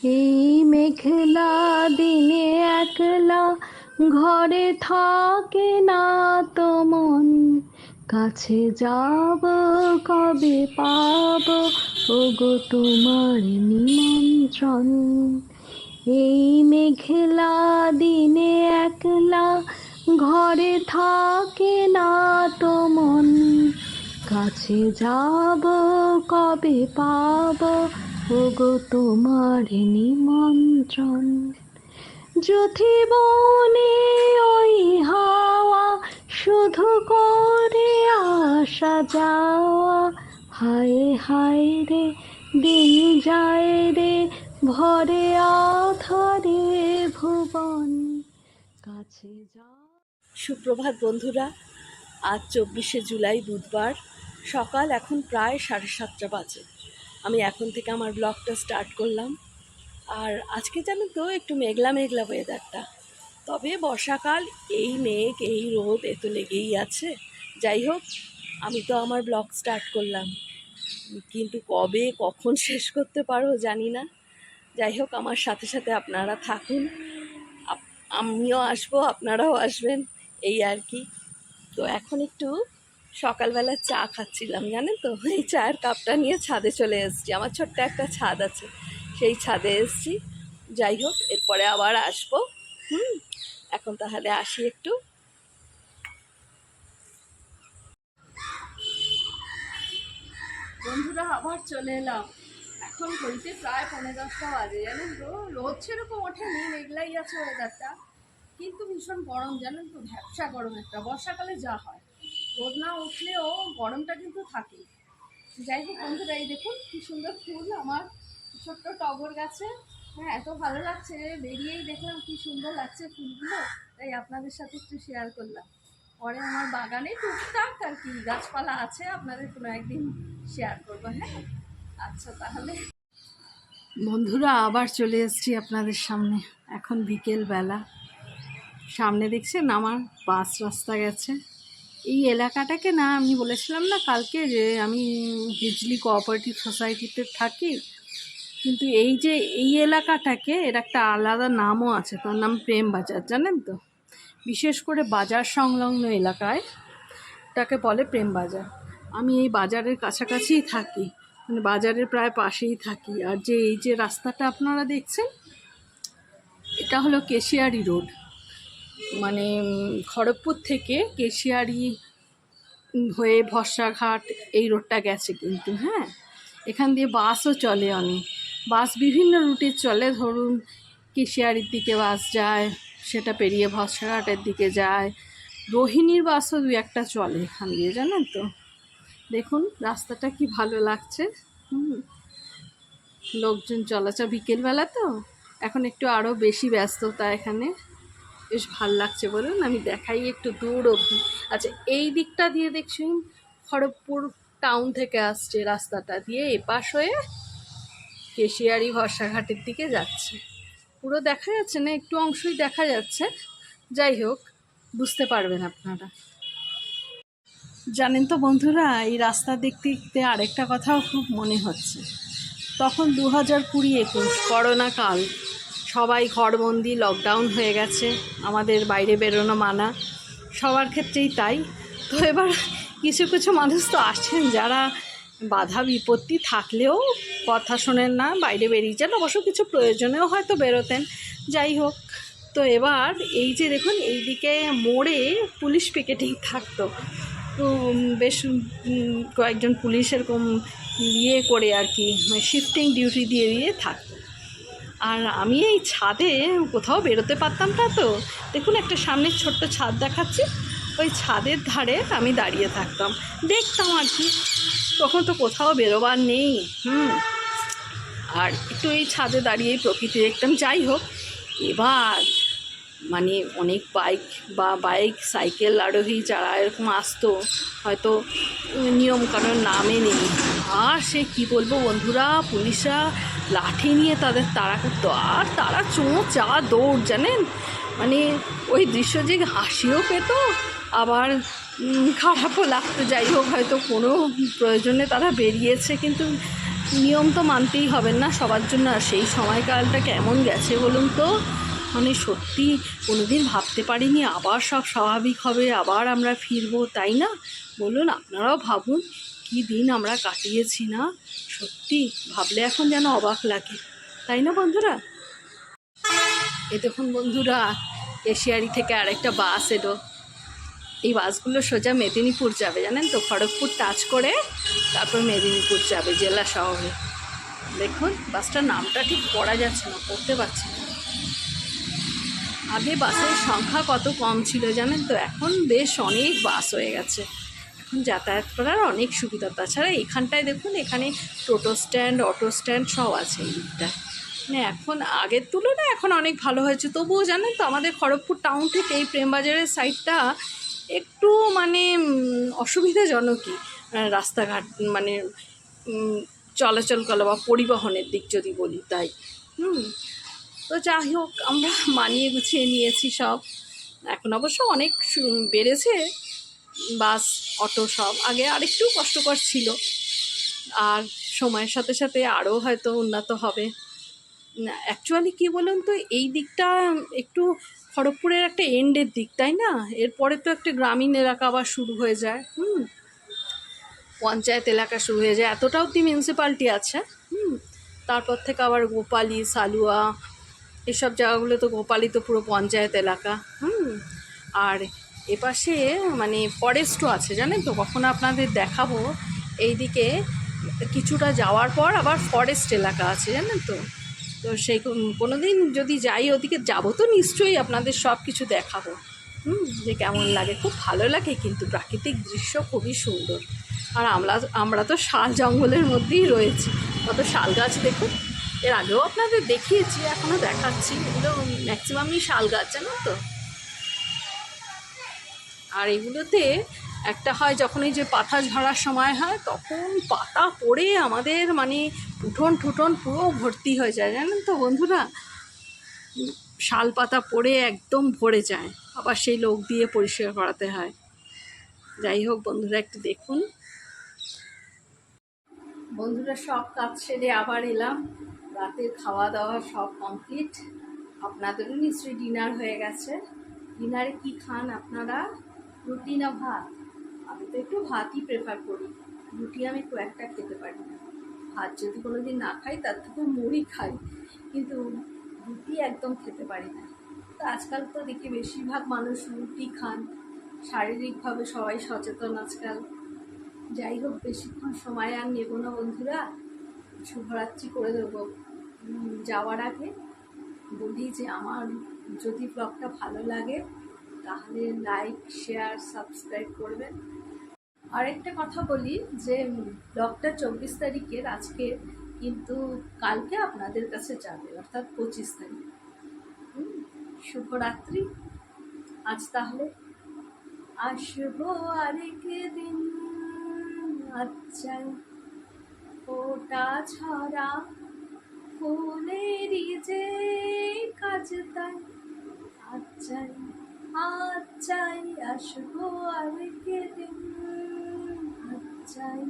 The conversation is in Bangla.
এই মেঘলা দিনে একলা ঘরে থাকে না তো মন, কাছে যাব কবে পাব ওগো তোমার নিমন্ত্রণ। এই মেঘলা দিনে একলা ঘরে থাকে না তো মন, কাছে যাব কবে পাব ওগো তোমার নিমন্ত্রণ। যুথিবনে ওই হাওয়া শুধু করে আসা যাওয়া, হায় হায় রে দিন যায় রে ভরে আধারে ভুবন, কাছে যা। সুপ্রভাত বন্ধুরা, আজ 24শে জুলাই বুধবার, সকাল এখন প্রায় 7:30 বাজে। আমি এখন থেকে আমার ব্লগটা স্টার্ট করলাম। আর আজকে জানেন তো একটু মেঘলা মেঘলা ওয়েদারটা, তবে বর্ষাকাল, এই মেঘ এই রোদ এ তো লেগেই আছে। যাই হোক, আমি তো আমার ব্লগ স্টার্ট করলাম, কিন্তু কবে কখন শেষ করতে পারো জানি না। যাই হোক, আমার সাথে সাথে আপনারা থাকুন, আমিও আসবো, আপনারাও আসবেন, এই আর কি। তো এখন একটু সকালবেলা চা খাচ্ছিলাম, জানেন তো, এই চায়ের কাপটা নিয়ে ছাদে চলে এসেছি। আমার ছোট্ট একটা ছাদ আছে, সেই ছাদে এসেছি। যাই হোক, এরপরে আবার আসবো। এখন তাহলে আসি একটু। বন্ধুরা, আবার চলে এলাম। এখন ঘড়িতে প্রায় 9:45 বাজে, জানেন তো। রোদ সেরকম ওঠেনি, মেঘলাই আছে ওয়েদারটা, কিন্তু ভীষণ গরম, জানেন তো, ভ্যাপসা গরম একটা। বর্ষাকালে যা হয়, রোদ না উঠলেও গরমটা কিন্তু থাকে। যাই হোক বন্ধুরা, এই দেখুন কি সুন্দর ফুল আমার ছোট্ট টগর গাছে। হ্যাঁ, এত ভালো লাগছে, বেরিয়েই দেখলাম কি সুন্দর লাগছে ফুলগুলো, তাই আপনাদের সাথে একটু শেয়ার করলাম। পরে আমার বাগানে টুকটাক আর কি গাছপালা আছে, আপনাদের কোনো একদিন শেয়ার করবো। হ্যাঁ, আচ্ছা তাহলে বন্ধুরা, আবার চলে এসেছি আপনাদের সামনে। এখন বিকেলবেলা, সামনে দেখছেন আমার বাস রাস্তা গেছে। এই এলাকাটাকে না, আমি বলেছিলাম না কালকে যে আমি হিজলি কোঅপারেটিভ সোসাইটিতে থাকি, কিন্তু এই যে এই এলাকাটাকে, এর একটা আলাদা নামও আছে, তার নাম প্রেম বাজার, জানেন তো। বিশেষ করে বাজার সংলগ্ন এলাকায় তাকে বলে প্রেম বাজার। আমি এই বাজারের কাছাকাছিই থাকি, মানে বাজারের প্রায় পাশেই থাকি। আর যে এই যে রাস্তাটা আপনারা দেখছেন, এটা হলো কেশিয়ারি রোড, মানে খড়গপুর থেকে কেশিয়ারি হয়ে ভরসাঘাট এই রোডটা গেছে কিন্তু। হ্যাঁ, এখান দিয়ে বাসও চলে, অনেক বাস বিভিন্ন রুটে চলে। ধরুন কেশিয়ারির দিকে বাস যায়, সেটা পেরিয়ে ভরসাঘাটের দিকে যায়। রোহিণীর বাসও দু একটা চলে এখান দিয়ে, জানেন তো। দেখুন রাস্তাটা কি ভালো লাগছে। লোকজন চলাচল, বিকেলবেলা তো এখন একটু আরও বেশি ব্যস্ততা এখানে, বেশ ভাল লাগছে। বলুন, আমি দেখাই একটু দূর অবধি। আচ্ছা, এই দিকটা দিয়ে দেখছেন খড়গপুর টাউন থেকে আসছে, রাস্তাটা দিয়ে এপাশ হয়ে কেশিয়ারি ভরসাঘাটের দিকে যাচ্ছে। পুরো দেখা যাচ্ছে না, একটু অংশই দেখা যাচ্ছে। যাই হোক, বুঝতে পারবেন আপনারা। জানেন তো বন্ধুরা, এই রাস্তা দেখতে দেখতে আরেকটা কথাও খুব মনে হচ্ছে। তখন 2020-21 করোনা কাল, সবাই ঘরবন্দি, লকডাউন হয়ে গেছে, আমাদের বাইরে বেরোনো মানা, সবার ক্ষেত্রেই তাই। তো এবার কিছু কিছু মানুষ তো আছেন যারা বাধা বিপত্তি থাকলেও কথা শোনেন না, বাইরে বেরিয়ে যান। অবশ্য কিছু প্রয়োজনেও হয়তো বেরোতেন। যাই হোক, তো এবার এই যে দেখুন, এইদিকে মোড়ে পুলিশ পিকেটিং থাকতো, বেশ কয়েকজন পুলিশ এরকম ইয়ে করে আর কি, শিফটিং ডিউটি দিয়ে দিয়ে থাকতো। আর আমি এই ছাদে কোথাও বেরোতে পারতাম না, তো দেখুন একটা সামনের ছোট্ট ছাদ দেখাচ্ছি, ওই ছাদের ধারে আমি দাঁড়িয়ে থাকতাম, দেখতাম আর কি। তখন তো কোথাও বেরোবার নেই। আর একটু এই ছাদে দাঁড়িয়েই প্রকৃতি দেখতাম। যাই হোক, এবার মানে অনেক বাইক সাইকেল আরোহী যারা এরকম আসতো, হয়তো নিয়মকানুন না মেনে, আর সে কী বলবো বন্ধুরা, পুলিশরা লাঠি নিয়ে তাদের তাড়া করতো, আর তারা চা দৌড়, জানেন। মানে ওই দৃশ্য যে হাসিও পেত, আবার খারাপও লাগতো। যাই হোক, হয়তো কোনো প্রয়োজনে তারা বেরিয়েছে, কিন্তু নিয়ম তো মানতেই হবে না সবার জন্য। আর সেই সময়কালটা কেমন গেছে বলুন তো, মানে সত্যি কোনোদিন ভাবতে পারিনি আবার সব স্বাভাবিক হবে, আবার আমরা ফিরবো, তাই না? বলুন, আপনারাও ভাবুন কী দিন আমরা কাটিয়েছি না, সত্যি ভাবলে এখন যেন অবাক লাগে, তাই না বন্ধুরা? এই দেখুন বন্ধুরা, কেশিয়ারি থেকে আরেকটা বাস এলো। এই বাসগুলো সোজা মেদিনীপুর যাবে, জানেন তো, খড়গপুর টাচ করে তারপর মেদিনীপুর যাবে জেলা শহরে। দেখুন বাসটার নামটা ঠিক পড়া যাচ্ছে না, পড়তে পারছি না। আগে বাসের সংখ্যা কত কম ছিল জানেন তো, এখন বেশ অনেক বাস হয়ে গেছে। এখন যাতায়াত করার অনেক সুবিধা। তাছাড়া এখানটায় দেখুন, এখানে টোটো স্ট্যান্ড, অটো স্ট্যান্ড সব আছে এই দিকটায়। মানে এখন আগের তুলনায় এখন অনেক ভালো হয়েছে। তবুও জানেন তো, আমাদের খড়গপুর টাউন থেকে এই প্রেমবাজারের সাইডটা একটু মানে অসুবিধাজনকই রাস্তাঘাট, মানে চলাচল করা বা পরিবহনের দিক যদি বলি তাই। তো যাই হোক, আমরা মানিয়ে গুছিয়ে নিয়েছি সব। এখন অবশ্য অনেক বেড়েছে বাস, অটো সব। আগে আরেকটু কষ্টকর ছিল, আর সময়ের সাথে সাথে আরও হয়তো উন্নত হবে। অ্যাকচুয়ালি কী বলুন তো, এই দিকটা একটু খড়গপুরের একটা এন্ডের দিক, তাই না? এরপরে তো একটা গ্রামীণ এলাকা আবার শুরু হয়ে যায়, পঞ্চায়েত এলাকা শুরু হয়ে যায়, এতটা অবধি মিউনিসিপ্যালিটি আছে। তারপর থেকে আবার গোপালি, সালুয়া, এসব জায়গাগুলো তো, গোপালি তো পুরো পঞ্চায়েত এলাকা। আর এপাশে মানে ফরেস্টও আছে, জানেন তো, কখনো আপনাদের দেখাবো। এইদিকে কিছুটা যাওয়ার পর আবার ফরেস্ট এলাকা আছে, জানেন তো। তো সেই কোনো দিন যদি যাই ওদিকে, যাবো তো নিশ্চয়ই, আপনাদের সব কিছু দেখাবো। যে কেমন লাগে, খুব ভালো লাগে, কিন্তু প্রাকৃতিক দৃশ্য খুবই সুন্দর। আর আমরা তো শাল জঙ্গলের মধ্যেই রয়েছি। কত শাল গাছ দেখুন, এর আগেও আপনাদের দেখিয়েছি, এখনও দেখাচ্ছি। এগুলো ম্যাক্সিমামই শাল গাছ, জানেন তো। আর এগুলোতে একটা হয়, যখন এই যে পাতা ঝরার সময় হয়, তখন পাতা পড়ে আমাদের মানে উঠোন ঠুটন পুরো ভর্তি হয়ে যায়, জানেন তো বন্ধুরা। শাল পাতা পড়ে একদম ভরে যায়, আবার সেই লোক দিয়ে পরিষ্কার করাতে হয়। যাই হোক বন্ধুরা, একটু দেখুন। বন্ধুরা, সব কাজ সেরে আবার এলাম, রাতের খাওয়া দাওয়া সব কমপ্লিট। আপনাদেরও নিশ্চয়ই ডিনার হয়ে গেছে। ডিনারে কি খান আপনারা, রুটি না ভাত? আমি তো একটু ভাতই প্রেফার করি, রুটি আমি খুব একটা খেতে পারি না। ভাত যদি কোনো দিন না খাই, তার থেকে মুড়ি খাই, কিন্তু রুটি একদম খেতে পারি না। তো আজকাল তো দেখি বেশিরভাগ মানুষ রুটি খান, শারীরিকভাবে সবাই সচেতন আজকাল। যাই হোক, বেশিক্ষণ সময় আর নেব না বন্ধুরা, শুভরাত্রি করে দেবো। যাওয়ার আগে বলি যে, আমার যদি ব্লগটা ভালো লাগে তাহলে লাইক, শেয়ার, সাবস্ক্রাইব করবেন। আরেকটা কথা বলি যে, ব্লগটা 24 তারিখের আজকে, কিন্তু কালকে আপনাদের কাছে যাবে, অর্থাৎ 25 তারিখ। শুভরাত্রি। আজ তাহলে আসবো আরেক দিন, আচ্ছাই ফোটা ছড়া ফুলেরই যে কাজ তাই, আচ্ছাই আচ্ছাই আসবো আরেক দিন, আচ্ছাই।